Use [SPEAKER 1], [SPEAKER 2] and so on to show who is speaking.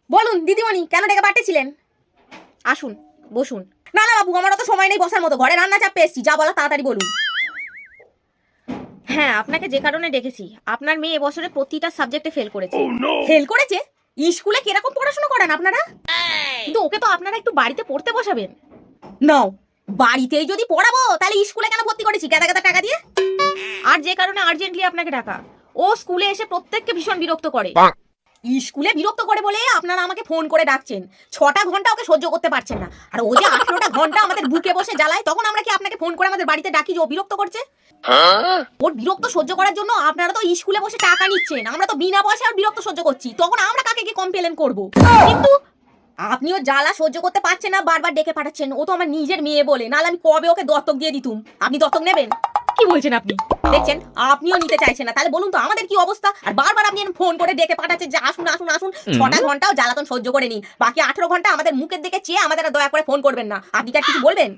[SPEAKER 1] বলুন দিদিমণি, কেন ডেকে পাঠিয়েছিলেন? আসুন, বসুন। না না বাবু, আমার অত সময় নেই বসার মতো, ঘরে রান্না চাপে এসেছি, যা বলা তাড়াতাড়ি বলুন। হ্যাঁ, আপনাকে যে কারণে ডেকেছি, আপনার মেয়ে এবছরে প্রতিটা সাবজেক্টে ফেল করেছে। ফেল করেছে? স্কুলে কিরকম পড়াশোনা করেন আপনারা? কিন্তু ওকে তো আপনারা একটু বাড়িতে পড়তে বসাবেন। নাও, বাড়িতেই যদি পড়াবো তাহলে স্কুলে কেন ভর্তি করেছি গাদা গাদা টাকা দিয়ে? আর যে কারণে আর্জেন্টলি আপনাকে ডাকা, ও স্কুলে এসে প্রত্যেককে ভীষণ বিরক্ত করে। স্কুলে বিরক্ত করে বলে আপনারা আমাকে ফোন করে ডাকছেন। 6টা ঘন্টা ওকে সহ্য করতে পারছেন না, আর ও যে 18টা ঘন্টা আমাদের বুকে বসে জ্বালায়, তখন আমরা কি আপনাকে ফোন করে আমাদের বাড়িতে ডাকি যে ও বিরক্ত করছে? ওর বিরক্ত সহ্য করার জন্য আপনারা তো স্কুলে বসে টাকা নিচ্ছেন, আমরা তো বিনা পয়সায় ওর বিরক্ত সহ্য করছি, তখন আমরা কাকে কি কমপ্লেন করব? কিন্তু আপনিও জ্বালা সহ্য করতে পারছেন না, বারবার ডেকে পাঠাচ্ছেন। ও তো আমার নিজের মেয়ে বলে, নাহলে আমি কবে ওকে দত্তক দিয়ে দিতুম। আপনি দত্তক নেবেন? কি বলছেন আপনি? দেখছেন আপনিও নিতে চাইছেন না, তাহলে বলুন তো আমাদের কি অবস্থা? আর বারবার আপনি ফোন করে ডেকে পাঠাচ্ছেন যে আসুন আসুন আসুন। 6টা ঘন্টাও জ্বালাতন সহ্য করে নিন, বাকি 18 ঘন্টা আমাদের মুখের দিকে চেয়ে আমাদের আর দয়া করে ফোন করবেন না। আপনি কি আর কিছু বলবেন?